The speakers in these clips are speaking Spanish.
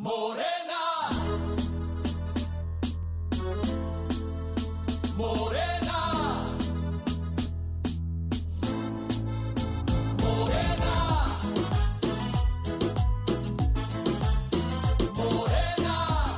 Morena, Morena, Morena, Morena.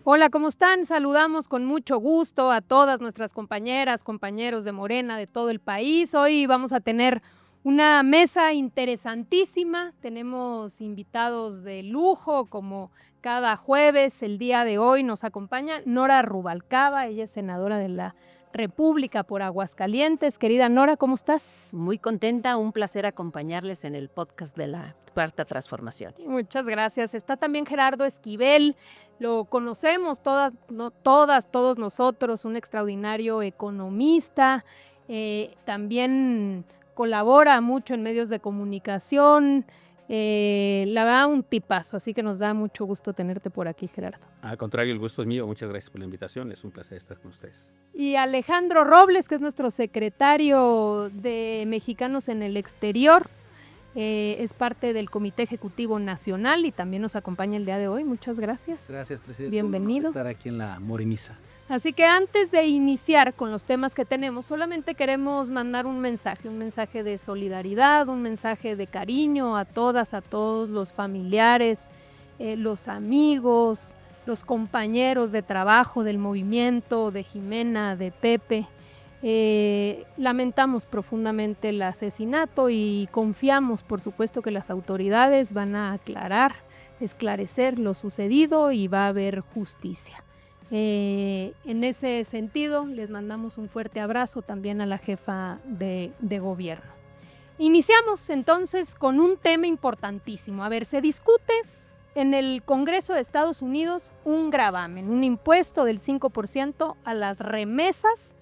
Hola, ¿cómo están? Saludamos con mucho gusto a todas nuestras compañeras, compañeros de Morena de todo el país. Hoy vamos a tener una mesa interesantísima. Tenemos invitados de lujo, como cada jueves. El día de hoy nos acompaña Nora Rubalcaba. Ella es senadora de la República por Aguascalientes. Querida Nora, ¿cómo estás? Muy contenta, un placer acompañarles en el podcast de la Cuarta Transformación. Muchas gracias. Está también Gerardo Esquivel. Lo conocemos todas, no todas, todos nosotros, un extraordinario economista. También colabora mucho en medios de comunicación. La verdad, un tipazo, así que nos da mucho gusto tenerte por aquí, Gerardo. Al contrario, el gusto es mío. Muchas gracias por la invitación. Es un placer estar con ustedes. Y Alejandro Robles, que es nuestro secretario de Mexicanos en el Exterior. Es parte del Comité Ejecutivo Nacional y también nos acompaña el día de hoy. Muchas gracias. Gracias, presidente. Bienvenido. Por estar aquí en la Moreniza. Así que antes de iniciar con los temas que tenemos, solamente queremos mandar un mensaje de solidaridad, un mensaje de cariño a todas, a todos los familiares, los amigos, los compañeros de trabajo del movimiento, de Jimena, de Pepe. Lamentamos profundamente el asesinato y confiamos, por supuesto, que las autoridades van a esclarecer lo sucedido y va a haber justicia. En ese sentido, les mandamos un fuerte abrazo también a la jefa de gobierno. Iniciamos entonces con un tema importantísimo. A ver, se discute en el Congreso de Estados Unidos un gravamen, un impuesto del 5% a las remesas.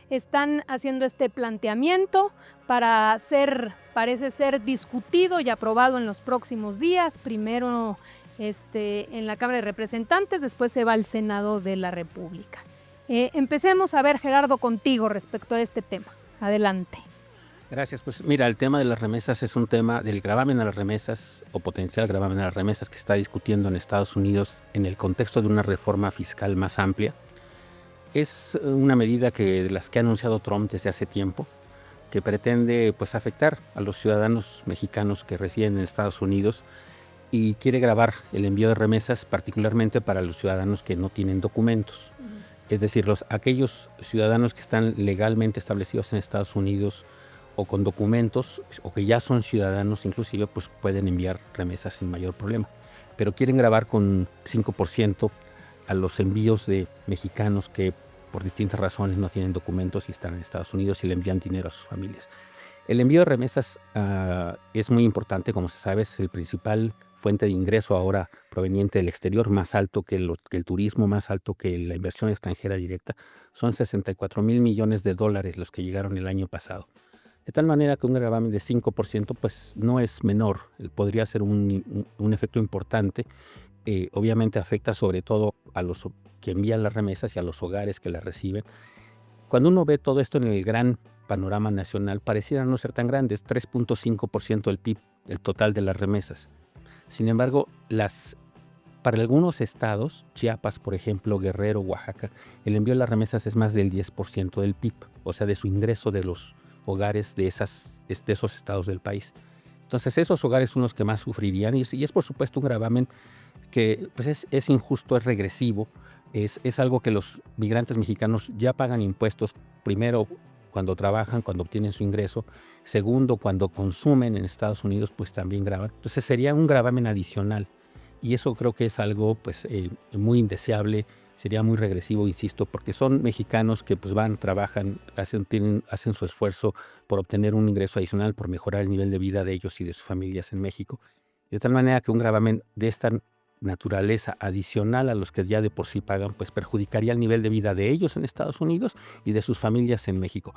Están haciendo este planteamiento para parece ser discutido y aprobado en los próximos días. Primero en la Cámara de Representantes, después se va al Senado de la República. Empecemos a ver, Gerardo, contigo respecto a este tema. Adelante. Gracias. Pues mira, el tema de las remesas es un tema del gravamen a las remesas o potencial gravamen a las remesas que está discutiendo en Estados Unidos en el contexto de una reforma fiscal más amplia. Es una medida de las que ha anunciado Trump desde hace tiempo, que pretende pues afectar a los ciudadanos mexicanos que residen en Estados Unidos y quiere gravar el envío de remesas particularmente para los ciudadanos que no tienen documentos. Es decir, aquellos ciudadanos que están legalmente establecidos en Estados Unidos o con documentos o que ya son ciudadanos inclusive, pues pueden enviar remesas sin mayor problema. Pero quieren gravar con 5% a los envíos de mexicanos que por distintas razones no tienen documentos y están en Estados Unidos y le envían dinero a sus familias. El envío de remesas es muy importante, como se sabe, es el principal fuente de ingreso ahora proveniente del exterior, más alto que el turismo, más alto que la inversión extranjera directa. Son 64 mil millones de dólares los que llegaron el año pasado. De tal manera que un gravamen de 5% pues no es menor, podría ser un efecto importante. Obviamente afecta sobre todo a los que envían las remesas y a los hogares que las reciben. Cuando uno ve todo esto en el gran panorama nacional, pareciera no ser tan grande, es 3.5% del PIB, el total de las remesas. Sin embargo, para algunos estados, Chiapas, por ejemplo, Guerrero, Oaxaca, el envío de las remesas es más del 10% del PIB, o sea, de su ingreso de los hogares de esos estados del país. Entonces, esos hogares son los que más sufrirían y es por supuesto un gravamen que pues es injusto, es regresivo, es algo que los migrantes mexicanos ya pagan impuestos, primero cuando trabajan, cuando obtienen su ingreso, segundo cuando consumen en Estados Unidos, pues también graban. Entonces sería un gravamen adicional y eso creo que es algo pues muy indeseable, sería muy regresivo, insisto, porque son mexicanos que pues van, trabajan, hacen su esfuerzo por obtener un ingreso adicional, por mejorar el nivel de vida de ellos y de sus familias en México. De tal manera que un gravamen de esta naturaleza adicional a los que ya de por sí pagan, pues perjudicaría el nivel de vida de ellos en Estados Unidos y de sus familias en México.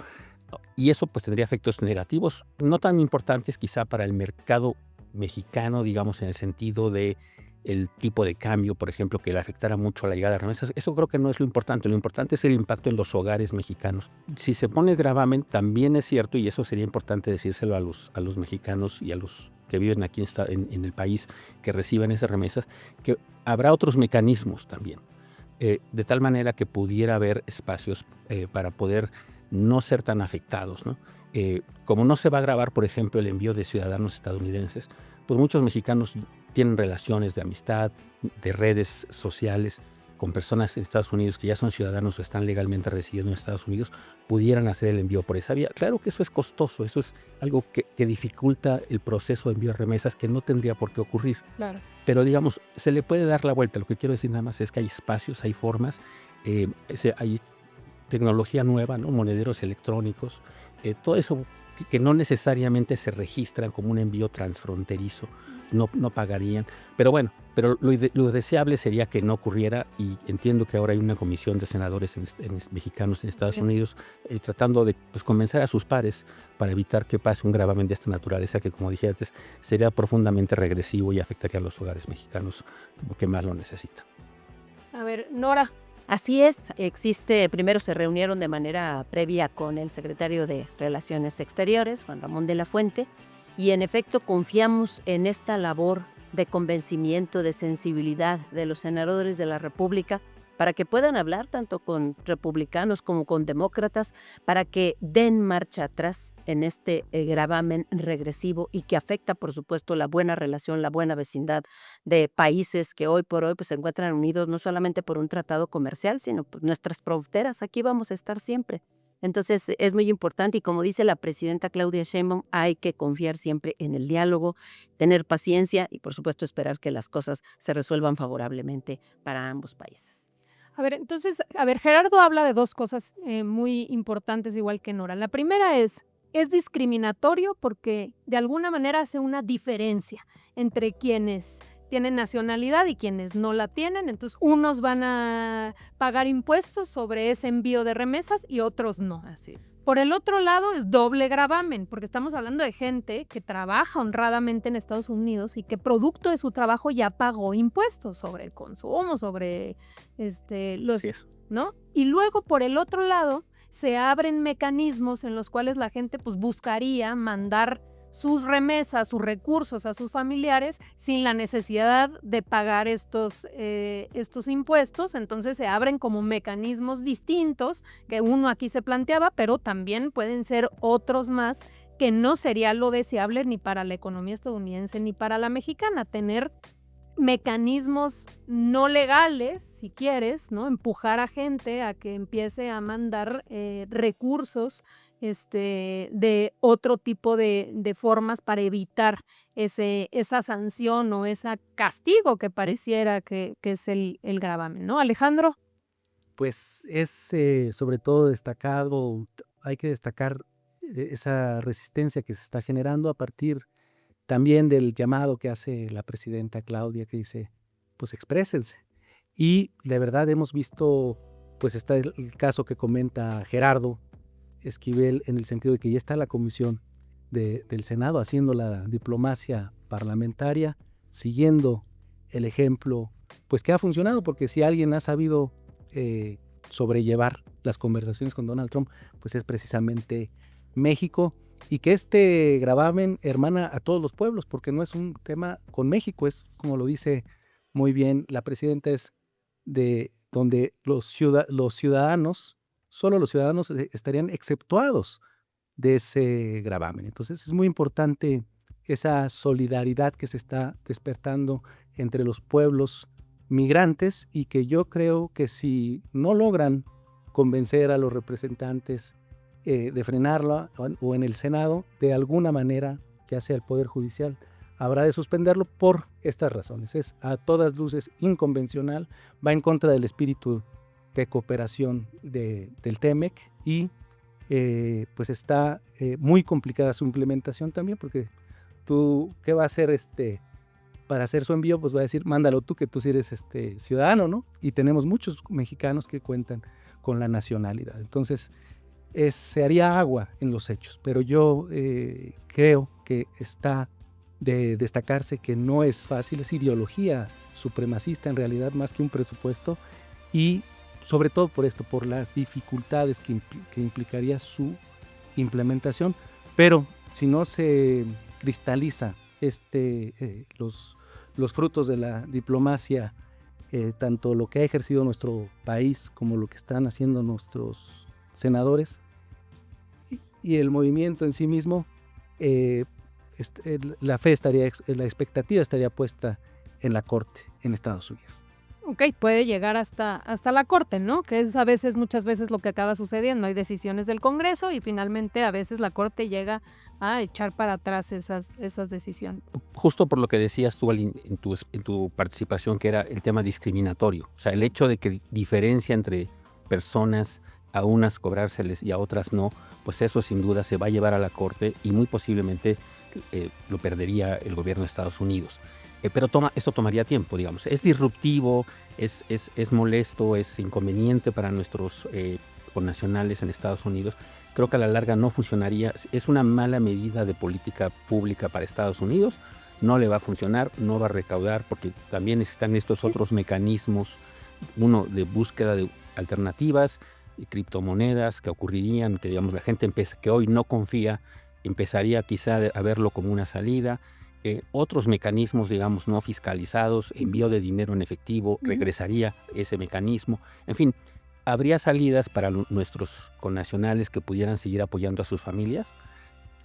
Y eso pues tendría efectos negativos, no tan importantes quizá para el mercado mexicano, digamos, en el sentido de el tipo de cambio, por ejemplo, que le afectara mucho a la llegada de remesas. Eso creo que no es lo importante es el impacto en los hogares mexicanos. Si se pone el gravamen, también es cierto, y eso sería importante decírselo a los mexicanos y a los que viven aquí en el país, que reciban esas remesas, que habrá otros mecanismos también, de tal manera que pudiera haber espacios para poder no ser tan afectados, ¿no? Como no se va a grabar, por ejemplo, el envío de ciudadanos estadounidenses, pues muchos mexicanos tienen relaciones de amistad, de redes sociales con personas en Estados Unidos que ya son ciudadanos o están legalmente residiendo en Estados Unidos, pudieran hacer el envío por esa vía. Claro que eso es costoso, eso es algo que dificulta el proceso de envío de remesas, que no tendría por qué ocurrir. Claro. Pero digamos, se le puede dar la vuelta. Lo que quiero decir nada más es que hay espacios, hay formas, hay tecnología nueva, ¿no? Monederos electrónicos, todo eso que no necesariamente se registran como un envío transfronterizo, no pagarían. Pero bueno, lo deseable sería que no ocurriera, y entiendo que ahora hay una comisión de senadores mexicanos en Estados Unidos tratando de convencer a sus pares para evitar que pase un gravamen de esta naturaleza que, como dije antes, sería profundamente regresivo y afectaría a los hogares mexicanos que más lo necesitan. A ver, Nora. Así es, primero se reunieron de manera previa con el secretario de Relaciones Exteriores, Juan Ramón de la Fuente, y en efecto confiamos en esta labor de convencimiento, de sensibilidad de los senadores de la República para que puedan hablar tanto con republicanos como con demócratas, para que den marcha atrás en este gravamen regresivo y que afecta, por supuesto, la buena relación, la buena vecindad de países que hoy por hoy pues, se encuentran unidos no solamente por un tratado comercial, sino por nuestras fronteras. Aquí vamos a estar siempre. Entonces es muy importante, y como dice la presidenta Claudia Sheinbaum, hay que confiar siempre en el diálogo, tener paciencia y por supuesto esperar que las cosas se resuelvan favorablemente para ambos países. A ver, entonces, Gerardo habla de dos cosas muy importantes, igual que Nora. La primera es discriminatorio porque de alguna manera hace una diferencia entre quienes tienen nacionalidad y quienes no la tienen. Entonces, unos van a pagar impuestos sobre ese envío de remesas y otros no. Así es. Por el otro lado, es doble gravamen, porque estamos hablando de gente que trabaja honradamente en Estados Unidos y que producto de su trabajo ya pagó impuestos sobre el consumo, sobre los, Sí, eso. ¿no? Y luego, por el otro lado, se abren mecanismos en los cuales la gente pues buscaría mandar sus remesas, sus recursos a sus familiares sin la necesidad de pagar estos impuestos. Entonces se abren como mecanismos distintos que uno aquí se planteaba, pero también pueden ser otros más que no sería lo deseable ni para la economía estadounidense ni para la mexicana, tener mecanismos no legales, si quieres, ¿no? Empujar a gente a que empiece a mandar recursos de otro tipo de formas para evitar esa sanción o ese castigo que pareciera que es el gravamen, ¿no? Alejandro. Pues es sobre todo hay que destacar esa resistencia que se está generando a partir también del llamado que hace la presidenta Claudia, que dice, pues exprésense. Y de verdad hemos visto, pues está el caso que comenta Gerardo Esquivel, en el sentido de que ya está la comisión del Senado haciendo la diplomacia parlamentaria, siguiendo el ejemplo, pues que ha funcionado, porque si alguien ha sabido sobrellevar las conversaciones con Donald Trump, pues es precisamente México, y que este gravamen hermana a todos los pueblos, porque no es un tema con México, es como lo dice muy bien la presidenta, es de donde los ciudadanos, solo los ciudadanos estarían exceptuados de ese gravamen. Entonces es muy importante esa solidaridad que se está despertando entre los pueblos migrantes, y que yo creo que si no logran convencer a los representantes de frenarlo o en el Senado, de alguna manera, ya sea el Poder Judicial, habrá de suspenderlo por estas razones. Es a todas luces inconvencional, va en contra del espíritu de cooperación del TEMEC, y pues está muy complicada su implementación también, porque tú, ¿qué va a hacer para hacer su envío? Pues va a decir, mándalo tú, que tú sí eres ciudadano, ¿no? Y tenemos muchos mexicanos que cuentan con la nacionalidad. Entonces, se haría agua en los hechos, pero yo creo que está de destacarse que no es fácil, es ideología supremacista en realidad más que un presupuesto, y sobre todo por esto, por las dificultades que implicaría su implementación. Pero si no se cristaliza los frutos de la diplomacia, tanto lo que ha ejercido nuestro país como lo que están haciendo nuestros senadores y el movimiento en sí mismo, la expectativa estaría puesta en la Corte en Estados Unidos. Ok, puede llegar hasta la Corte, ¿no? Que es muchas veces lo que acaba sucediendo. Hay decisiones del Congreso y finalmente a veces la Corte llega a echar para atrás esas decisiones. Justo por lo que decías tú en tu participación, que era el tema discriminatorio. O sea, el hecho de que diferencia entre personas, a unas cobrárseles y a otras no, pues eso sin duda se va a llevar a la Corte y muy posiblemente lo perdería el gobierno de Estados Unidos. Pero esto tomaría tiempo, digamos. Es disruptivo, es molesto, es inconveniente para nuestros connacionales en Estados Unidos. Creo que a la larga no funcionaría. Es una mala medida de política pública para Estados Unidos. No le va a funcionar, no va a recaudar, porque también están estos otros mecanismos, uno de búsqueda de alternativas, criptomonedas que ocurrirían, que digamos la gente que hoy no confía, empezaría quizá a verlo como una salida. Otros mecanismos, digamos, no fiscalizados, envío de dinero en efectivo, regresaría ese mecanismo. En fin, habría salidas para nuestros connacionales que pudieran seguir apoyando a sus familias.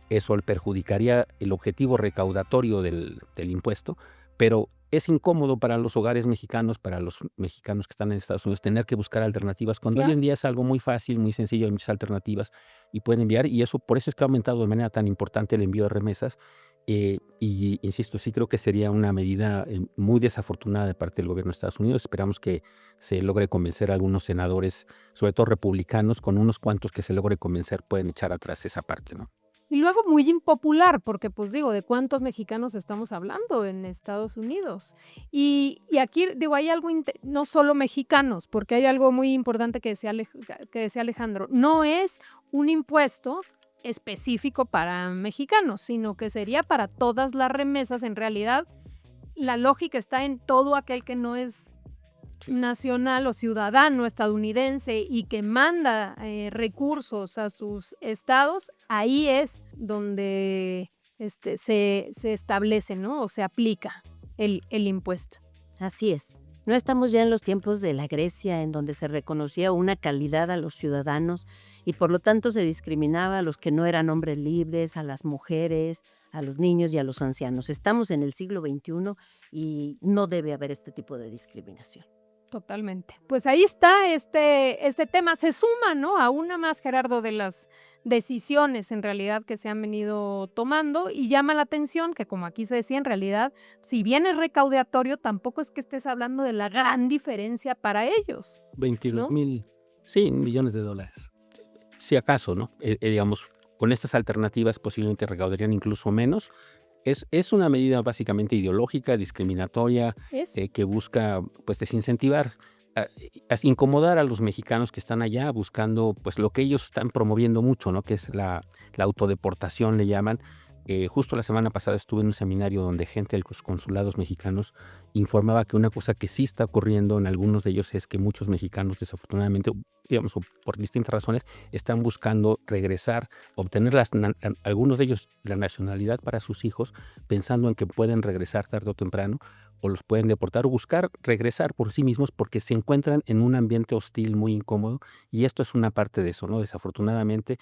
Eso perjudicaría el objetivo recaudatorio del impuesto, pero es incómodo para los hogares mexicanos, para los mexicanos que están en Estados Unidos, tener que buscar alternativas, cuando hoy en día es algo muy fácil, muy sencillo, hay muchas alternativas y pueden enviar, y por eso es que ha aumentado de manera tan importante el envío de remesas. Y insisto, sí creo que sería una medida muy desafortunada de parte del gobierno de Estados Unidos. Esperamos que se logre convencer a algunos senadores, sobre todo republicanos, con unos cuantos que se logre convencer pueden echar atrás esa parte, ¿no? Y luego muy impopular, porque pues digo, ¿de cuántos mexicanos estamos hablando en Estados Unidos? Y aquí digo, hay algo, no solo mexicanos, porque hay algo muy importante que decía Alejandro, no es un impuesto específico para mexicanos, sino que sería para todas las remesas. En realidad, la lógica está en todo aquel que no es nacional o ciudadano estadounidense y que manda recursos a sus estados. Ahí es donde se establece, ¿no? O se aplica el impuesto. Así es. No estamos ya en los tiempos de la Grecia, en donde se reconocía una calidad a los ciudadanos y por lo tanto se discriminaba a los que no eran hombres libres, a las mujeres, a los niños y a los ancianos. Estamos en el siglo XXI y no debe haber este tipo de discriminación. Totalmente. Pues ahí está este tema. Se suma, ¿no?, a una más, Gerardo, de las decisiones en realidad que se han venido tomando, y llama la atención que, como aquí se decía, en realidad, si bien es recaudatorio, tampoco es que estés hablando de la gran diferencia para ellos. 22,000 sí, millones de dólares. Si acaso, ¿no? Digamos, con estas alternativas posiblemente recaudarían incluso menos. Es una medida básicamente ideológica, discriminatoria, que busca pues desincentivar, incomodar a los mexicanos que están allá buscando pues lo que ellos están promoviendo mucho, ¿no? Que es la autodeportación, le llaman. Justo la semana pasada estuve en un seminario donde gente de los consulados mexicanos informaba que una cosa que sí está ocurriendo en algunos de ellos es que muchos mexicanos, desafortunadamente, digamos, por distintas razones, están buscando regresar, obtener algunos de ellos la nacionalidad para sus hijos, pensando en que pueden regresar tarde o temprano, o los pueden deportar o buscar regresar por sí mismos porque se encuentran en un ambiente hostil muy incómodo, y esto es una parte de eso, ¿no? Desafortunadamente,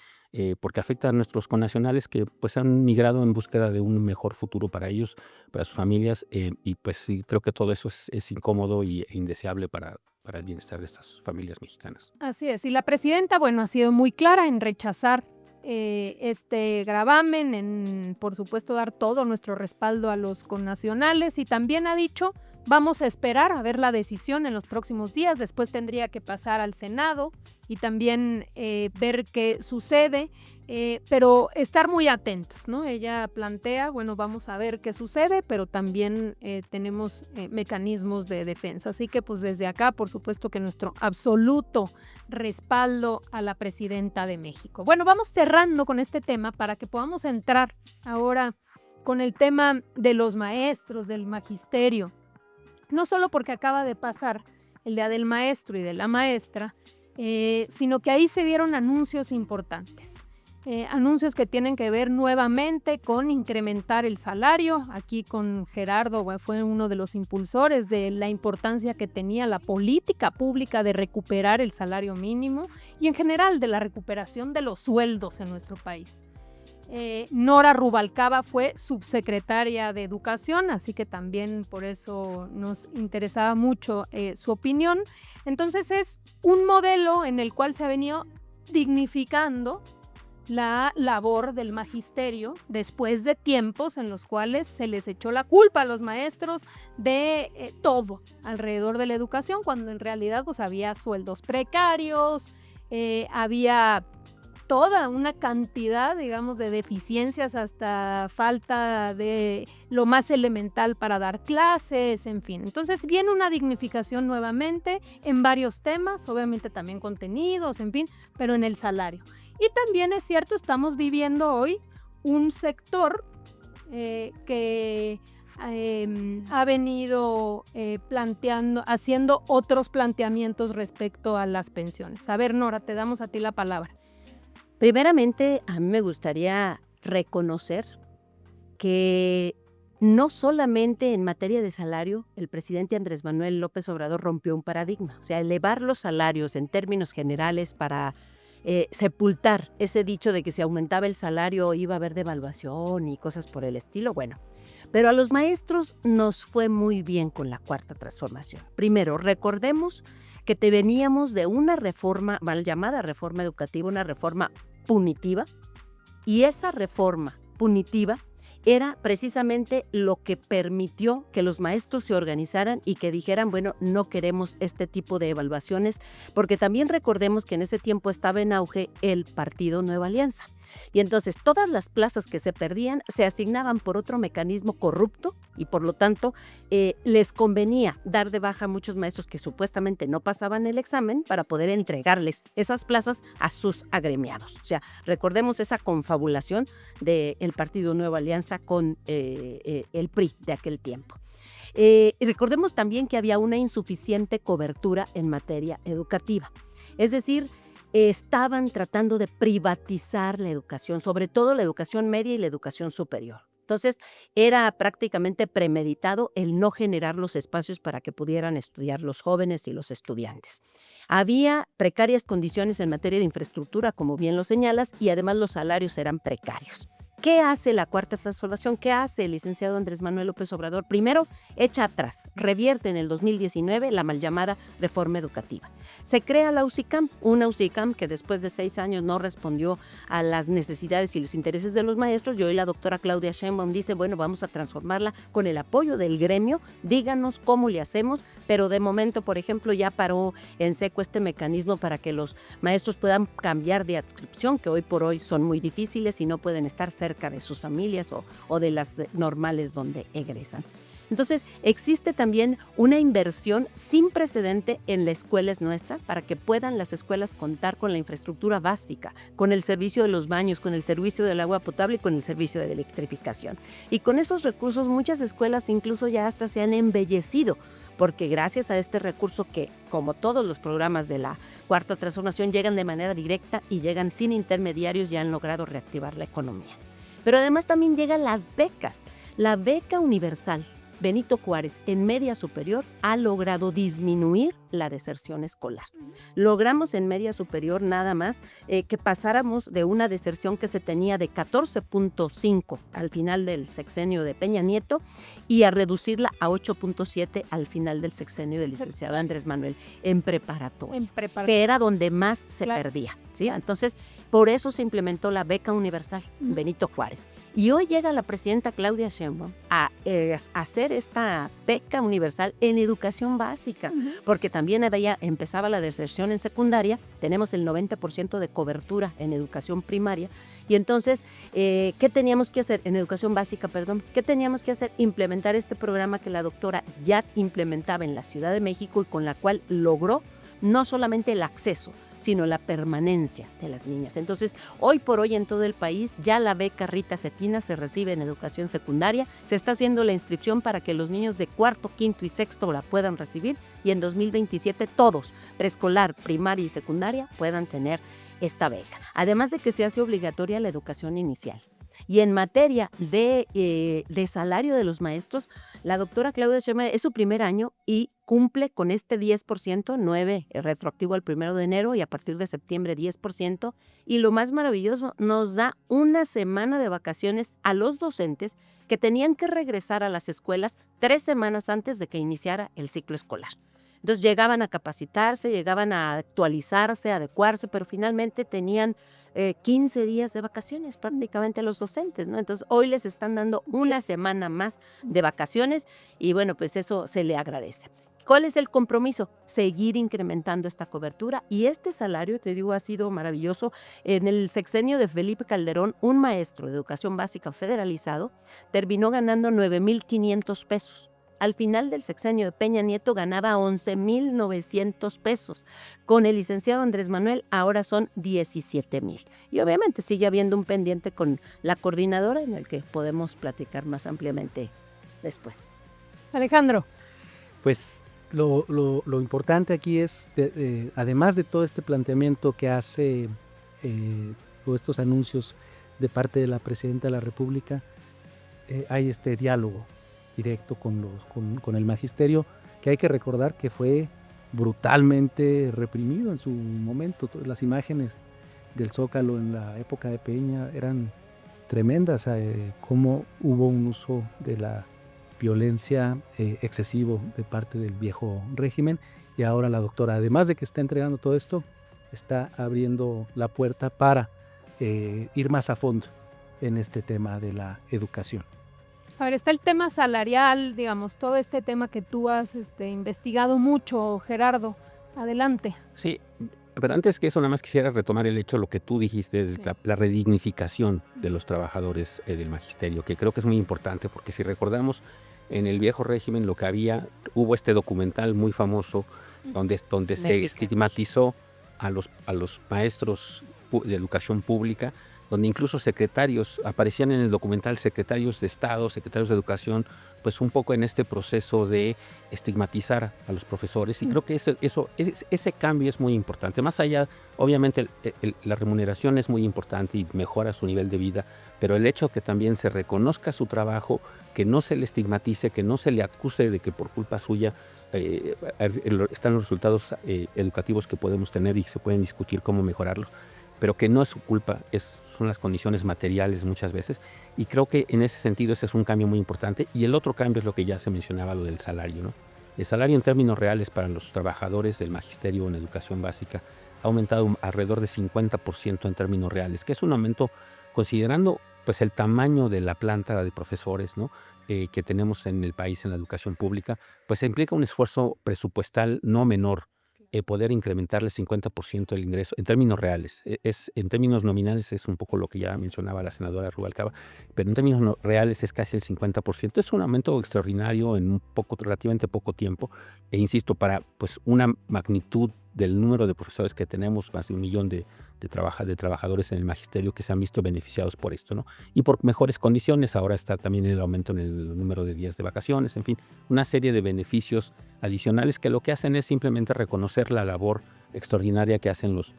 porque afecta a nuestros connacionales que pues han migrado en búsqueda de un mejor futuro para ellos, para sus familias, y pues sí, creo que todo eso es incómodo e indeseable para el bienestar de estas familias mexicanas. Así es, y la presidenta, bueno, ha sido muy clara en rechazar este gravamen, en por supuesto dar todo nuestro respaldo a los connacionales, y también ha dicho, vamos a esperar a ver la decisión en los próximos días, después tendría que pasar al Senado y también ver qué sucede, pero estar muy atentos, ¿no? Ella plantea, bueno, vamos a ver qué sucede, pero también tenemos mecanismos de defensa, así que pues desde acá, por supuesto que nuestro absoluto respaldo a la presidenta de México. Bueno, vamos cerrando con este tema para que podamos entrar ahora con el tema de los maestros, del magisterio. No solo porque acaba de pasar el Día del Maestro y de la Maestra, sino que ahí se dieron anuncios importantes. anuncios que tienen que ver nuevamente con incrementar el salario. Aquí con Gerardo fue uno de los impulsores de la importancia que tenía la política pública de recuperar el salario mínimo y en general de la recuperación de los sueldos en nuestro país. Nora Rubalcaba fue subsecretaria de Educación, así que también por eso nos interesaba mucho su opinión. Entonces es un modelo en el cual se ha venido dignificando la labor del magisterio después de tiempos en los cuales se les echó la culpa a los maestros de todo alrededor de la educación, cuando en realidad pues había sueldos precarios, había toda una cantidad, digamos, de deficiencias, hasta falta de lo más elemental para dar clases, en fin. Entonces viene una dignificación nuevamente en varios temas, obviamente también contenidos, en fin, pero en el salario. Y también es cierto, estamos viviendo hoy un sector que ha venido haciendo otros planteamientos respecto a las pensiones. A ver, Nora, te damos a ti la palabra. Primeramente, a mí me gustaría reconocer que no solamente en materia de salario, el presidente Andrés Manuel López Obrador rompió un paradigma. O sea, elevar los salarios en términos generales para sepultar ese dicho de que si aumentaba el salario iba a haber devaluación y cosas por el estilo, bueno. Pero a los maestros nos fue muy bien con la Cuarta Transformación. Primero, recordemos que veníamos de una reforma, mal llamada reforma educativa, una reforma punitiva, y esa reforma punitiva era precisamente lo que permitió que los maestros se organizaran y que dijeran, bueno, no queremos este tipo de evaluaciones, porque también recordemos que en ese tiempo estaba en auge el Partido Nueva Alianza. Y entonces todas las plazas que se perdían se asignaban por otro mecanismo corrupto y por lo tanto les convenía dar de baja a muchos maestros que supuestamente no pasaban el examen para poder entregarles esas plazas a sus agremiados. O sea, recordemos esa confabulación del Partido Nueva Alianza con el PRI de aquel tiempo. Y recordemos también que había una insuficiente cobertura en materia educativa. Es decir, estaban tratando de privatizar la educación, sobre todo la educación media y la educación superior. Entonces, era prácticamente premeditado el no generar los espacios para que pudieran estudiar los jóvenes y los estudiantes. Había precarias condiciones en materia de infraestructura, como bien lo señalas, y además los salarios eran precarios. ¿Qué hace la Cuarta Transformación? ¿Qué hace el licenciado Andrés Manuel López Obrador? Primero, echa atrás, revierte en el 2019 la mal llamada reforma educativa. Se crea la UCICAM, una UCICAM que después de 6 años no respondió a las necesidades y los intereses de los maestros, y hoy la doctora Claudia Sheinbaum dice, bueno, vamos a transformarla con el apoyo del gremio, díganos cómo le hacemos, pero de momento, por ejemplo, ya paró en seco este mecanismo para que los maestros puedan cambiar de adscripción, que hoy por hoy son muy difíciles y no pueden estar cerca de sus familias o de las normales donde egresan. Entonces, existe también una inversión sin precedente en la escuela nuestra para que puedan las escuelas contar con la infraestructura básica, con el servicio de los baños, con el servicio del agua potable y con el servicio de electrificación. Y con esos recursos muchas escuelas incluso ya hasta se han embellecido, porque gracias a este recurso que, como todos los programas de la Cuarta Transformación, llegan de manera directa y llegan sin intermediarios y han logrado reactivar la economía. Pero además también llegan las becas. La beca universal Benito Juárez en media superior ha logrado disminuir la deserción escolar. Logramos en media superior nada más que pasáramos de una deserción que se tenía de 14.5 al final del sexenio de Peña Nieto y a reducirla a 8.7 al final del sexenio del licenciado Andrés Manuel en preparatoria, que era donde más se perdía, ¿sí? Entonces, por eso se implementó la beca universal Benito Juárez. Y hoy llega la presidenta Claudia Sheinbaum a hacer esta beca universal en educación básica, porque también empezaba la deserción en secundaria, tenemos el 90% de cobertura en educación primaria, y entonces, ¿qué teníamos que hacer? En educación básica, perdón, ¿qué teníamos que hacer? Implementar este programa que la doctora ya implementaba en la Ciudad de México y con la cual logró no solamente el acceso, sino la permanencia de las niñas. Entonces, hoy por hoy en todo el país ya la beca Rita Cetina se recibe en educación secundaria, se está haciendo la inscripción para que los niños de cuarto, quinto y sexto la puedan recibir y en 2027 todos, preescolar, primaria y secundaria, puedan tener esta beca. Además de que se hace obligatoria la educación inicial. Y en materia de salario de los maestros, la doctora Claudia Sheinbaum es su primer año y cumple con este 10%, 9 retroactivo al 1 de enero y a partir de septiembre 10%. Y lo más maravilloso, nos da una semana de vacaciones a los docentes que tenían que regresar a las escuelas 3 semanas antes de que iniciara el ciclo escolar. Entonces llegaban a capacitarse, llegaban a actualizarse, a adecuarse, pero finalmente tenían 15 días de vacaciones prácticamente a los docentes, ¿no? Entonces hoy les están dando una semana más de vacaciones y bueno, pues eso se le agradece. ¿Cuál es el compromiso? Seguir incrementando esta cobertura y este salario, te digo, ha sido maravilloso. En el sexenio de Felipe Calderón, un maestro de educación básica federalizado terminó ganando 9,500 pesos. Al final del sexenio de Peña Nieto ganaba 11,900 pesos. Con el licenciado Andrés Manuel ahora son 17,000. Y obviamente sigue habiendo un pendiente con la coordinadora en el que podemos platicar más ampliamente después. Alejandro. Pues lo importante aquí es, además de todo este planteamiento que hace o estos anuncios de parte de la Presidenta de la República, hay este diálogo directo con el magisterio, que hay que recordar que fue brutalmente reprimido en su momento. Las imágenes del Zócalo en la época de Peña eran tremendas, cómo hubo un uso de la violencia excesivo de parte del viejo régimen, y ahora la doctora, además de que está entregando todo esto, está abriendo la puerta para ir más a fondo en este tema de la educación. A ver, está el tema salarial, digamos, todo este tema que tú has investigado mucho, Gerardo. Adelante. Sí, pero antes que eso, nada más quisiera retomar el hecho, lo que tú dijiste, de la redignificación de los trabajadores del magisterio, que creo que es muy importante, porque si recordamos, en el viejo régimen lo que había, hubo este documental muy famoso donde se estigmatizó a los maestros de educación pública, donde incluso secretarios, aparecían en el documental secretarios de Estado, secretarios de Educación, pues un poco en este proceso de estigmatizar a los profesores. Y creo que ese cambio es muy importante. Más allá, obviamente, la remuneración es muy importante y mejora su nivel de vida, pero el hecho que también se reconozca su trabajo, que no se le estigmatice, que no se le acuse de que por culpa suya están los resultados educativos que podemos tener y se pueden discutir cómo mejorarlos, pero que no es su culpa, son las condiciones materiales muchas veces, y creo que en ese sentido ese es un cambio muy importante. Y el otro cambio es lo que ya se mencionaba, lo del salario, ¿no? El salario en términos reales para los trabajadores del magisterio en educación básica ha aumentado alrededor de 50% en términos reales, que es un aumento considerando pues el tamaño de la planta de profesores, ¿no? Que tenemos en el país en la educación pública, pues implica un esfuerzo presupuestal no menor. Poder incrementarle 50% el ingreso en términos reales. En términos nominales es un poco lo que ya mencionaba la senadora Rubalcaba, pero en términos reales es casi el 50%. Es un aumento extraordinario en relativamente poco tiempo, e insisto, para pues una magnitud del número de profesores que tenemos, más de 1 millón de trabajadores en el magisterio que se han visto beneficiados por esto, ¿no? Y por mejores condiciones. Ahora está también el aumento en el número de días de vacaciones, en fin, una serie de beneficios adicionales que lo que hacen es simplemente reconocer la labor extraordinaria que hacen los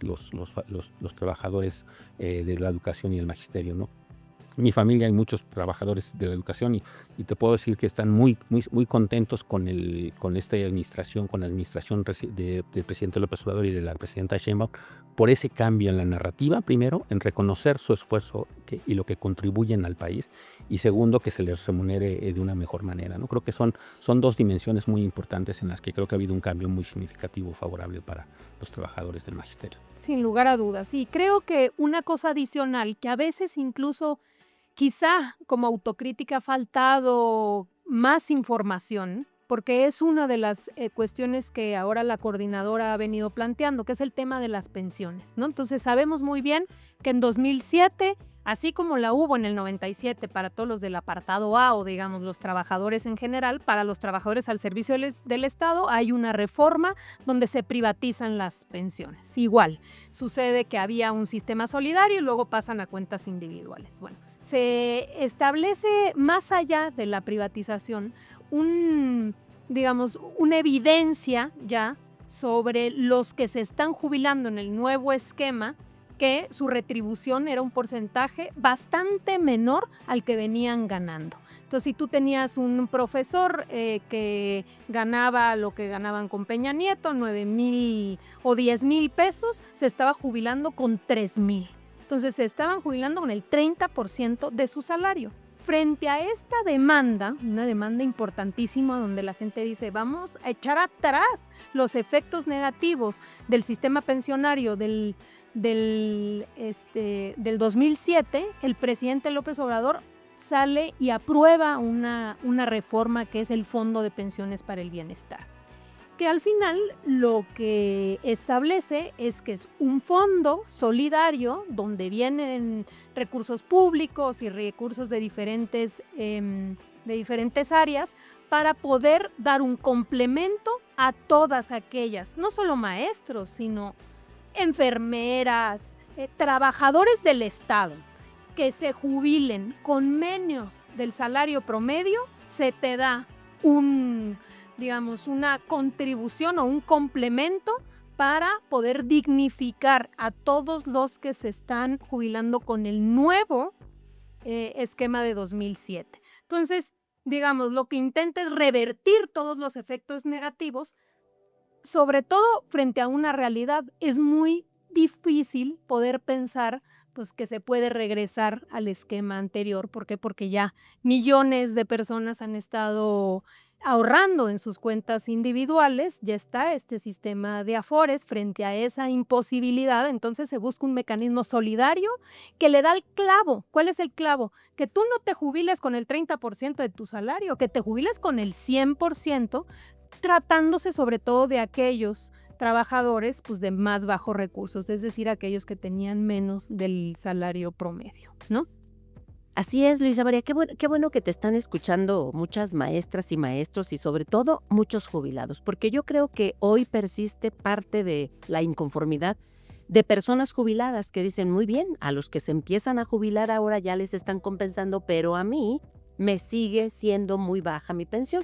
trabajadores de la educación y el magisterio, ¿no? En mi familia hay muchos trabajadores de la educación y te puedo decir que están muy contentos con esta administración, con la administración del presidente López Obrador y de la presidenta Sheinbaum, por ese cambio en la narrativa, primero, en reconocer su esfuerzo y lo que contribuyen al país, y segundo, que se les remunere de una mejor manera, ¿no? Creo que son 2 dimensiones muy importantes en las que creo que ha habido un cambio muy significativo, favorable para los trabajadores del magisterio. Sin lugar a dudas. Y creo que una cosa adicional, que a veces incluso quizá como autocrítica ha faltado más información, porque es una de las cuestiones que ahora la coordinadora ha venido planteando, que es el tema de las pensiones, ¿no? Entonces sabemos muy bien que en 2007, así como la hubo en el 97 para todos los del apartado A o digamos los trabajadores en general, para los trabajadores al servicio del Estado hay una reforma donde se privatizan las pensiones. Igual, sucede que había un sistema solidario y luego pasan a cuentas individuales. Bueno, se establece más allá de la privatización una evidencia ya sobre los que se están jubilando en el nuevo esquema, que su retribución era un porcentaje bastante menor al que venían ganando. Entonces, si tú tenías un profesor que ganaba lo que ganaban con Peña Nieto, 9,000 o 10,000 pesos, se estaba jubilando con 3,000. Entonces, se estaban jubilando con el 30% de su salario. Frente a esta demanda, una demanda importantísima donde la gente dice, vamos a echar atrás los efectos negativos del sistema pensionario del 2007, el presidente López Obrador sale y aprueba una reforma que es el Fondo de Pensiones para el Bienestar, que al final lo que establece es que es un fondo solidario donde vienen recursos públicos y recursos de diferentes áreas para poder dar un complemento a todas aquellas, no solo maestros, sino enfermeras, trabajadores del Estado, que se jubilen con menos del salario promedio, se te da una contribución o un complemento para poder dignificar a todos los que se están jubilando con el nuevo esquema de 2007. Entonces, lo que intenta es revertir todos los efectos negativos, sobre todo frente a una realidad. Es muy difícil poder pensar que se puede regresar al esquema anterior. ¿Por qué? Porque ya millones de personas han estado ahorrando en sus cuentas individuales, ya está este sistema de Afores. Frente a esa imposibilidad, entonces se busca un mecanismo solidario que le da el clavo. ¿Cuál es el clavo? Que tú no te jubiles con el 30% de tu salario, que te jubiles con el 100%, tratándose sobre todo de aquellos trabajadores de más bajos recursos, es decir, aquellos que tenían menos del salario promedio, ¿no? Así es, Luisa María, qué bueno que te están escuchando muchas maestras y maestros y sobre todo muchos jubilados, porque yo creo que hoy persiste parte de la inconformidad de personas jubiladas que dicen, muy bien, a los que se empiezan a jubilar ahora ya les están compensando, pero a mí me sigue siendo muy baja mi pensión.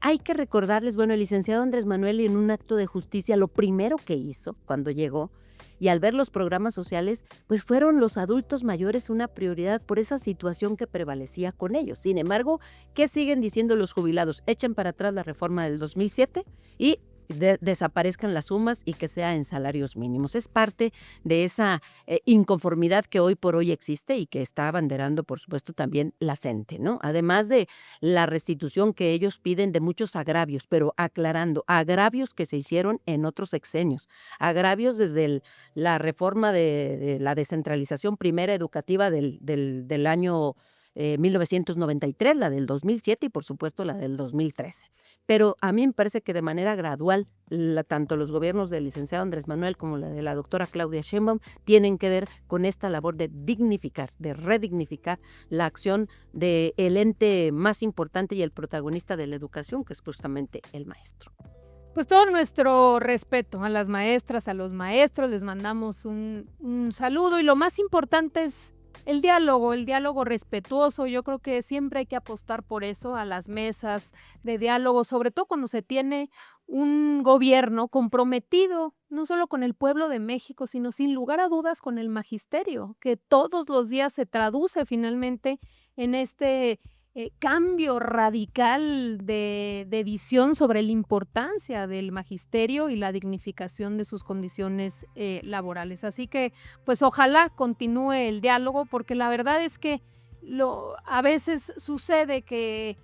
Hay que recordarles, el licenciado Andrés Manuel, en un acto de justicia, lo primero que hizo cuando llegó y al ver los programas sociales, pues fueron los adultos mayores una prioridad por esa situación que prevalecía con ellos. Sin embargo, ¿qué siguen diciendo los jubilados? Echen para atrás la reforma del 2007 y desaparezcan las sumas y que sea en salarios mínimos. Es parte de esa inconformidad que hoy por hoy existe y que está abanderando, por supuesto, también la CENTE, ¿no? Además de la restitución que ellos piden de muchos agravios, pero aclarando, agravios que se hicieron en otros sexenios, agravios desde la reforma de la descentralización primera educativa del año 1993, la del 2007 y por supuesto la del 2013. Pero a mí me parece que de manera gradual, tanto los gobiernos del licenciado Andrés Manuel como la de la doctora Claudia Sheinbaum tienen que ver con esta labor de dignificar, de redignificar la acción del ente más importante y el protagonista de la educación, que es justamente el maestro. Pues todo nuestro respeto a las maestras, a los maestros, les mandamos un saludo y lo más importante es el diálogo respetuoso. Yo creo que siempre hay que apostar por eso, a las mesas de diálogo, sobre todo cuando se tiene un gobierno comprometido, no solo con el pueblo de México, sino sin lugar a dudas con el magisterio, que todos los días se traduce finalmente en este cambio radical de visión sobre la importancia del magisterio y la dignificación de sus condiciones laborales. Así que, pues ojalá continúe el diálogo, porque la verdad es que a veces sucede que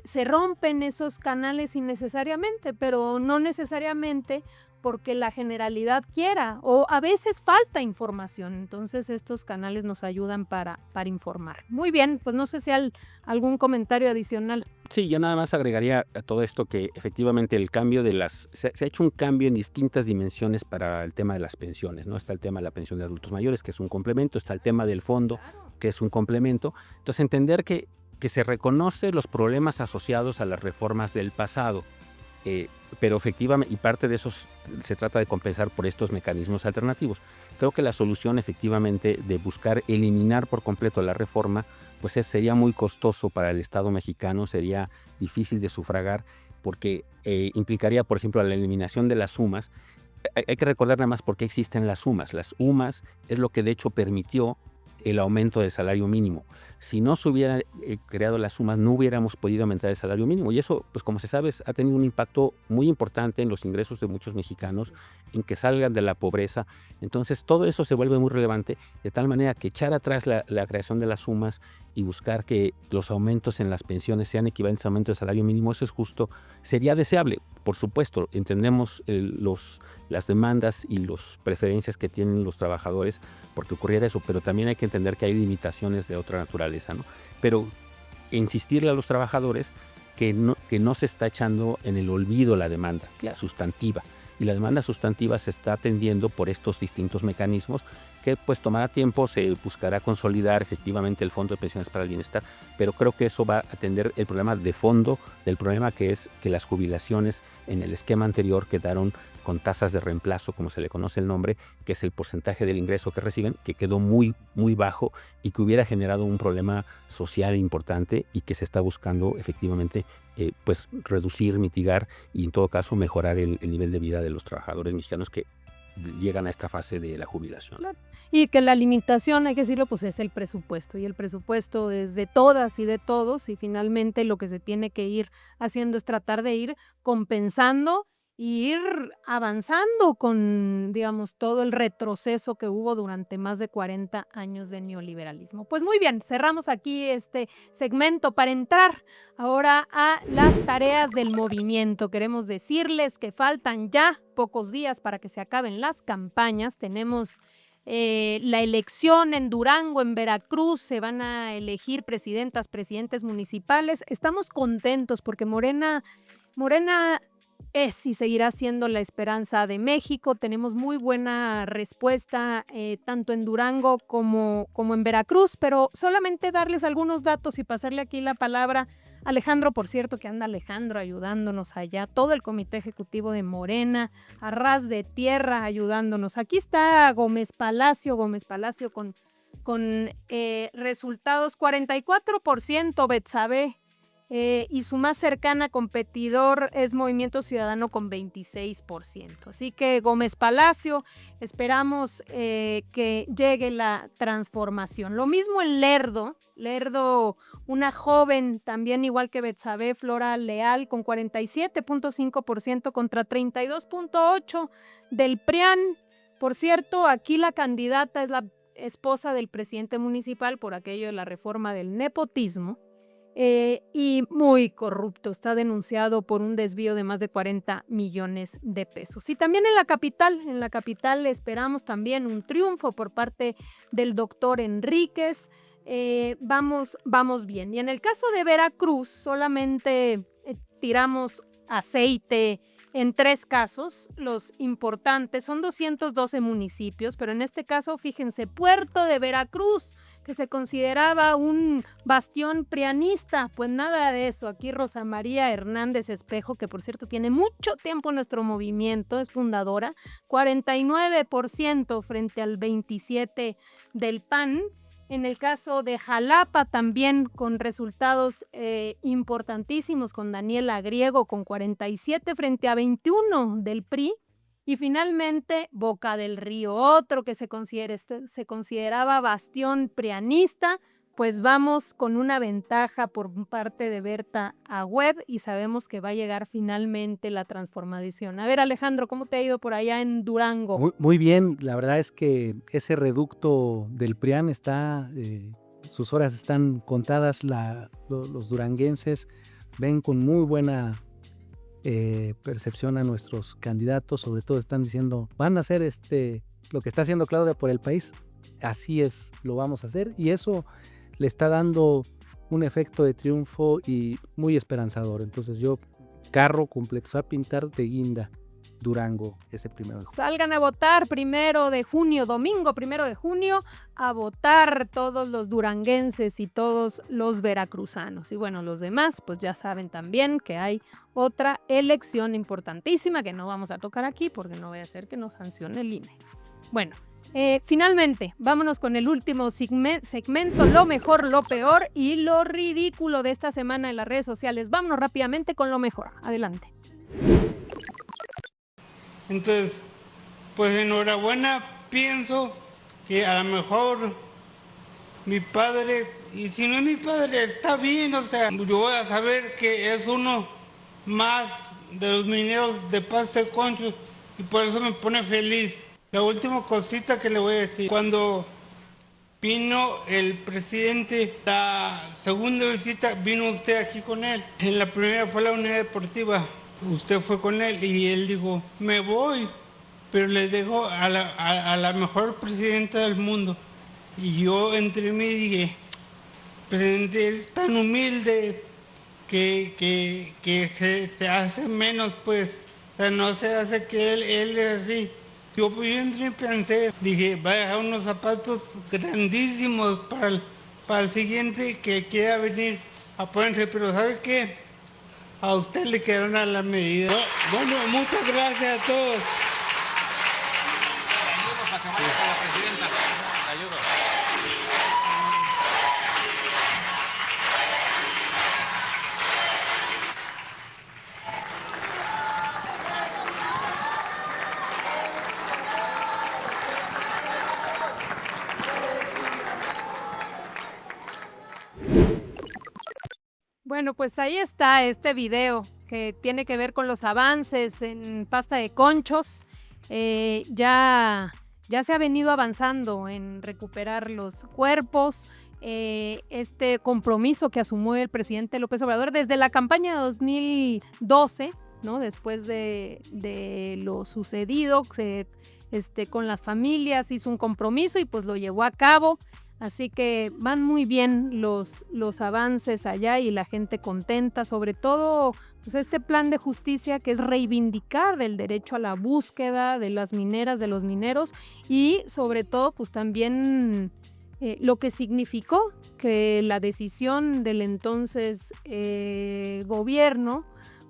se rompen esos canales innecesariamente, pero no necesariamente porque la generalidad quiera, o a veces falta información. Entonces estos canales nos ayudan para informar. Muy bien, pues no sé si hay algún comentario adicional. Sí, yo nada más agregaría a todo esto que efectivamente el cambio se ha hecho un cambio en distintas dimensiones para el tema de las pensiones, ¿no? Está el tema de la pensión de adultos mayores, que es un complemento, está el tema del fondo, que es un complemento. Entonces entender que se reconoce los problemas asociados a las reformas del pasado, pero efectivamente, y parte de esos se trata de compensar por estos mecanismos alternativos. Creo que la solución efectivamente de buscar eliminar por completo la reforma, pues sería muy costoso para el Estado mexicano, sería difícil de sufragar, porque implicaría, por ejemplo, la eliminación de las sumas. hay que recordar nada más por qué existen las UMAS. Las UMAS es lo que de hecho permitió el aumento del salario mínimo. Si no se hubieran creado las UMAS, no hubiéramos podido aumentar el salario mínimo. Y eso, pues como se sabe, ha tenido un impacto muy importante en los ingresos de muchos mexicanos, en que salgan de la pobreza. Entonces, todo eso se vuelve muy relevante, de tal manera que echar atrás la creación de las UMAS y buscar que los aumentos en las pensiones sean equivalentes al aumento del salario mínimo, eso es justo, sería deseable. Por supuesto, entendemos las demandas y las preferencias que tienen los trabajadores porque ocurriera eso, pero también hay que entender que hay limitaciones de otra naturaleza, ¿no? Pero insistirle a los trabajadores que no se está echando en el olvido la demanda sustantiva. Y la demanda sustantiva se está atendiendo por estos distintos mecanismos que pues tomará tiempo, se buscará consolidar efectivamente el Fondo de Pensiones para el Bienestar, pero creo que eso va a atender el problema de fondo del problema, que es que las jubilaciones en el esquema anterior quedaron con tasas de reemplazo, como se le conoce el nombre, que es el porcentaje del ingreso que reciben, que quedó muy, muy bajo y que hubiera generado un problema social importante y que se está buscando efectivamente pues reducir, mitigar y en todo caso mejorar el nivel de vida de los trabajadores mexicanos que llegan a esta fase de la jubilación. Claro. Y que la limitación, hay que decirlo, pues es el presupuesto, y el presupuesto es de todas y de todos, y finalmente lo que se tiene que ir haciendo es tratar de ir compensando y ir avanzando con, digamos, todo el retroceso que hubo durante más de 40 años de neoliberalismo. Pues muy bien, cerramos aquí este segmento para entrar ahora a las tareas del movimiento. Queremos decirles que faltan ya pocos días para que se acaben las campañas. Tenemos la elección en Durango, en Veracruz, se van a elegir presidentas, presidentes municipales. Estamos contentos porque Morena es y seguirá siendo la esperanza de México. Tenemos muy buena respuesta tanto en Durango como en Veracruz, pero solamente darles algunos datos y pasarle aquí la palabra a Alejandro, por cierto, que anda Alejandro ayudándonos allá, todo el comité ejecutivo de Morena, a ras de tierra ayudándonos. Aquí está Gómez Palacio con resultados 44%, Betsabe. Y su más cercana competidor es Movimiento Ciudadano con 26%. Así que Gómez Palacio, esperamos que llegue la transformación. Lo mismo en Lerdo, una joven también igual que Betsabe, Flora Leal, con 47.5% contra 32.8% del PRIAN. Por cierto, aquí la candidata es la esposa del presidente municipal por aquello de la reforma del nepotismo. Y muy corrupto, está denunciado por un desvío de más de 40 millones de pesos. Y también en la capital esperamos también un triunfo por parte del doctor Enríquez. Vamos bien. Y en el caso de Veracruz, solamente tiramos aceite en 3 casos. Los importantes son 212 municipios, pero en este caso, fíjense, Puerto de Veracruz, que se consideraba un bastión prianista, pues nada de eso. Aquí Rosa María Hernández Espejo, que por cierto tiene mucho tiempo en nuestro movimiento, es fundadora, 49% frente al 27% del PAN. En el caso de Jalapa también con resultados importantísimos, con Daniela Griego con 47 frente a 21 del PRI. Y finalmente Boca del Río, otro que se consideraba bastión prianista, pues vamos con una ventaja por parte de Berta Agüed y sabemos que va a llegar finalmente la transformación. A ver, Alejandro, ¿cómo te ha ido por allá en Durango? Muy bien, la verdad es que ese reducto del PRIAN está, sus horas están contadas, los duranguenses ven con muy buena percepción a nuestros candidatos, sobre todo están diciendo, van a hacer lo que está haciendo Claudia por el país, así es, lo vamos a hacer, y eso le está dando un efecto de triunfo y muy esperanzador. Entonces yo, carro completo, se va a pintar de guinda Durango ese 1 de junio. Salgan a votar 1 de junio, domingo 1 de junio, a votar todos los duranguenses y todos los veracruzanos. Y bueno, los demás, pues ya saben también que hay otra elección importantísima que no vamos a tocar aquí porque no voy a hacer que nos sancione el INE. Bueno, finalmente, vámonos con el último segmento, lo mejor, lo peor y lo ridículo de esta semana en las redes sociales. Vámonos rápidamente con lo mejor. Adelante. Entonces, pues enhorabuena, pienso que a lo mejor mi padre, y si no es mi padre, está bien, o sea, yo voy a saber que es uno más de los mineros de Pasto de Conchos y por eso me pone feliz. La última cosita que le voy a decir, cuando vino el presidente, la segunda visita vino usted aquí con él. En la primera fue la unidad deportiva, usted fue con él y él dijo, me voy, pero le dejo a la mejor presidenta del mundo. Y yo entre mí dije, presidente es tan humilde que se hace menos, pues, o sea, no se hace que él es así. Yo entré y pensé, dije, va a dejar unos zapatos grandísimos para el siguiente que quiera venir a ponerse, pero ¿sabe qué? A usted le quedaron a la medida. Bueno, muchas gracias a todos. Bueno, pues ahí está este video que tiene que ver con los avances en Pasta de Conchos. Ya se ha venido avanzando en recuperar los cuerpos. Este compromiso que asumió el presidente López Obrador desde la campaña de 2012, ¿no? Después de lo sucedido con las familias, hizo un compromiso y pues lo llevó a cabo. Así que van muy bien los avances allá y la gente contenta, sobre todo pues este plan de justicia que es reivindicar el derecho a la búsqueda de las mineras, de los mineros y sobre todo pues también lo que significó que la decisión del entonces gobierno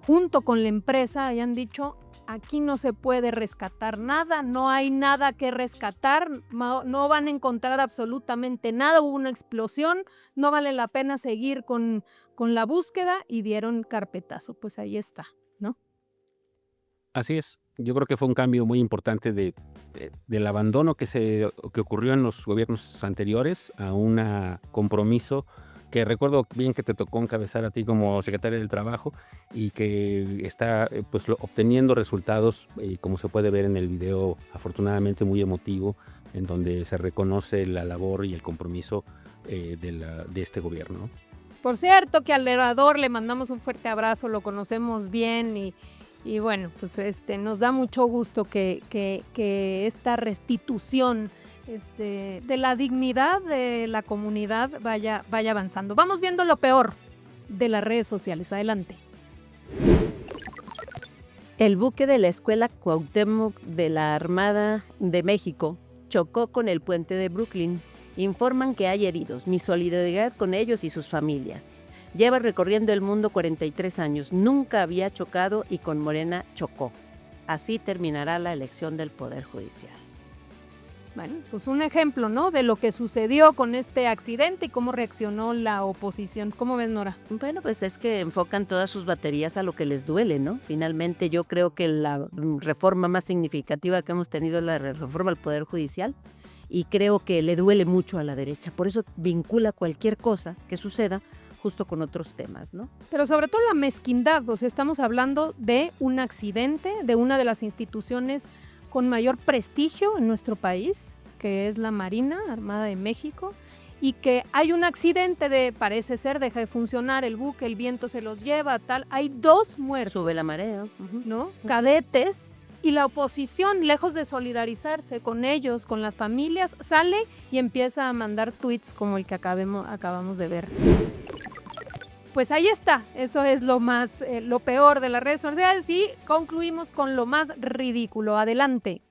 junto con la empresa hayan dicho aquí no se puede rescatar nada, no hay nada que rescatar, no van a encontrar absolutamente nada, hubo una explosión, no vale la pena seguir con la búsqueda y dieron carpetazo, pues ahí está, ¿no? Así es. Yo creo que fue un cambio muy importante del abandono que ocurrió en los gobiernos anteriores a un compromiso que recuerdo bien que te tocó encabezar a ti como secretaria del Trabajo y que está pues obteniendo resultados, como se puede ver en el video, afortunadamente muy emotivo, en donde se reconoce la labor y el compromiso de este gobierno, ¿no? Por cierto, que al orador le mandamos un fuerte abrazo, lo conocemos bien y bueno, pues nos da mucho gusto que esta restitución de la dignidad de la comunidad vaya avanzando. Vamos viendo lo peor de las redes sociales. Adelante. El buque de la Escuela Cuauhtémoc de la Armada de México chocó con el puente de Brooklyn. Informan que hay heridos. Mi solidaridad con ellos y sus familias. Lleva recorriendo el mundo 43 años. Nunca había chocado y con Morena chocó. Así terminará la elección del Poder Judicial. Bueno, pues un ejemplo, ¿no? De lo que sucedió con este accidente y cómo reaccionó la oposición. ¿Cómo ves, Nora? Bueno, pues es que enfocan todas sus baterías a lo que les duele, ¿no? Finalmente yo creo que la reforma más significativa que hemos tenido es la reforma al Poder Judicial y creo que le duele mucho a la derecha. Por eso vincula cualquier cosa que suceda justo con otros temas, ¿no? Pero sobre todo la mezquindad, o sea, estamos hablando de un accidente, de una de las instituciones con mayor prestigio en nuestro país, que es la Marina Armada de México, y que hay un accidente parece ser, deja de funcionar el buque, el viento se los lleva, tal, hay 2 muertos. Sube la marea. ¿No? Cadetes, y la oposición, lejos de solidarizarse con ellos, con las familias, sale y empieza a mandar tweets como el que acabamos de ver. Pues ahí está, eso es lo peor de las redes sociales y concluimos con lo más ridículo. Adelante.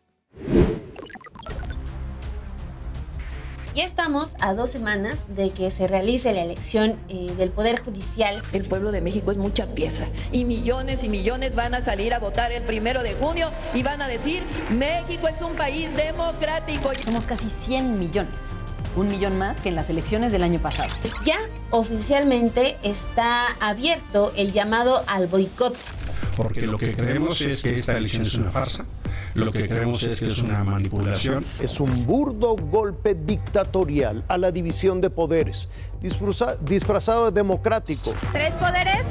Ya estamos a 2 semanas de que se realice la elección del Poder Judicial. El pueblo de México es mucha pieza y millones van a salir a votar el 1 de junio y van a decir México es un país democrático. Somos casi 100 millones. 1 millón más que en las elecciones del año pasado. Ya oficialmente está abierto el llamado al boicot. porque lo que creemos es que esta elección es una farsa, lo que creemos es que es una manipulación. Es un burdo golpe dictatorial a la división de poderes, disfrazado de democrático. 3 poderes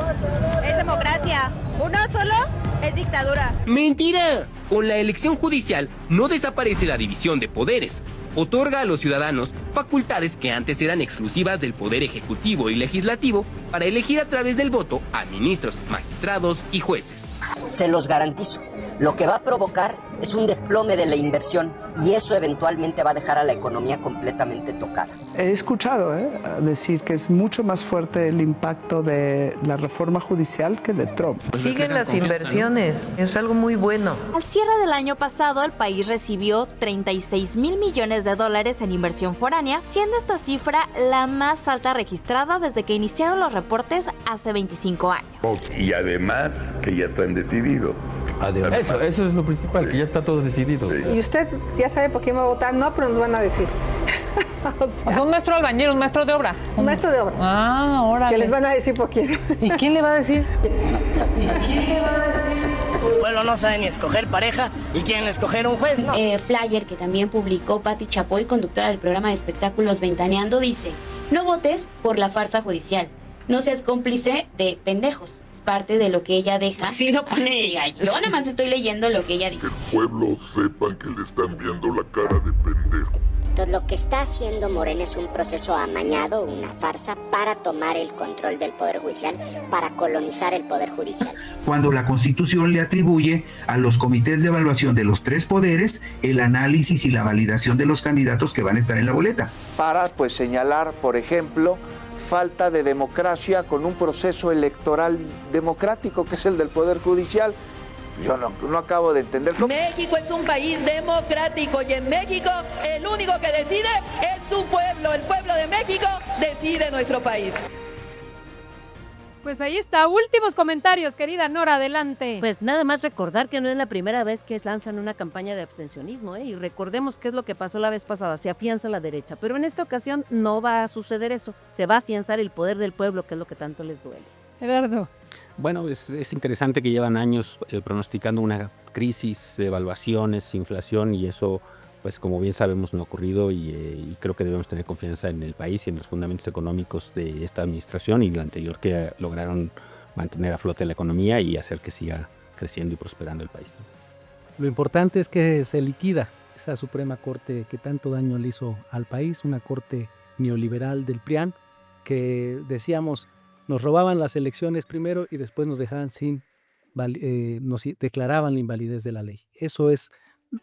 es democracia, uno solo es dictadura. ¡Mentira! Con la elección judicial no desaparece la división de poderes. Otorga a los ciudadanos facultades que antes eran exclusivas del Poder Ejecutivo y Legislativo para elegir a través del voto a ministros, magistrados y jueces. Se los garantizo, lo que va a provocar es un desplome de la inversión y eso eventualmente va a dejar a la economía completamente tocada. He escuchado decir que es mucho más fuerte el impacto de la reforma judicial que de Trump. Siguen las inversiones, es algo muy bueno. Al cierre del año pasado, el país recibió $36,000 millones en inversión foránea, siendo esta cifra la más alta registrada desde que iniciaron los reportes hace 25 años. Y además que ya están decididos. Eso es lo principal, que ya está todo decidido. Y usted ya sabe por quién va a votar, no, pero nos van a decir. O sea, un maestro albañil, un maestro de obra. Un maestro de obra. Ah, órale. Que les van a decir por quién. ¿Y quién le va a decir? El pueblo no sabe ni escoger pareja y quieren escoger un juez, ¿no? Flyer que también publicó Pati Chapoy, conductora del programa de espectáculos Ventaneando, dice: no votes por la farsa judicial, no seas cómplice de pendejos. Es parte de lo que ella deja. Sí, lo pone ella. Yo nada más estoy leyendo lo que ella dice. Que el pueblo sepa que le están viendo la cara de pendejo. Entonces lo que está haciendo Morena es un proceso amañado, una farsa para tomar el control del Poder Judicial, para colonizar el Poder Judicial. Cuando la Constitución le atribuye a los comités de evaluación de los 3 poderes el análisis y la validación de los candidatos que van a estar en la boleta. Para señalar, por ejemplo, falta de democracia con un proceso electoral democrático que es el del Poder Judicial. Yo no acabo de entender. México es un país democrático y en México el único que decide es su pueblo. El pueblo de México decide nuestro país. Pues ahí está, últimos comentarios, querida Nora, adelante. Pues nada más recordar que no es la primera vez que lanzan una campaña de abstencionismo, y recordemos qué es lo que pasó la vez pasada, se afianza la derecha, pero en esta ocasión no va a suceder eso, se va a afianzar el poder del pueblo, que es lo que tanto les duele. Eduardo. Bueno, es interesante que llevan años pronosticando una crisis de evaluaciones, inflación, y eso, pues como bien sabemos, no ha ocurrido, y creo que debemos tener confianza en el país y en los fundamentos económicos de esta administración y la anterior, que lograron mantener a flote la economía y hacer que siga creciendo y prosperando el país, ¿no? Lo importante es que se liquida esa Suprema Corte que tanto daño le hizo al país, una corte neoliberal del PRIAN, que decíamos nos robaban las elecciones primero y después nos dejaban nos declaraban la invalidez de la ley.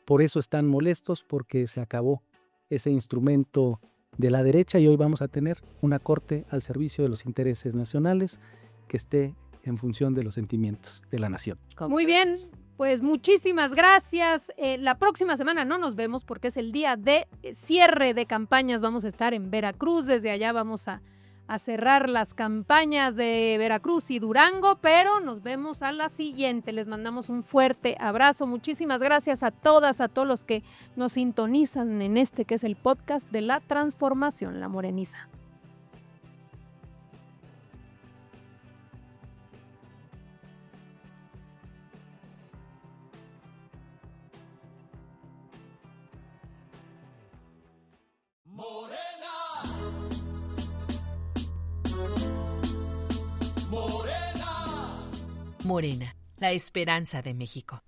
Por eso están molestos, porque se acabó ese instrumento de la derecha y hoy vamos a tener una corte al servicio de los intereses nacionales que esté en función de los sentimientos de la nación. Muy bien, pues muchísimas gracias. La próxima semana no nos vemos porque es el día de cierre de campañas. Vamos a estar en Veracruz, desde allá vamos a cerrar las campañas de Veracruz y Durango, pero nos vemos a la siguiente. Les mandamos un fuerte abrazo. Muchísimas gracias a todas, a todos los que nos sintonizan en este que es el podcast de la transformación, La Moreniza. Morena, la esperanza de México.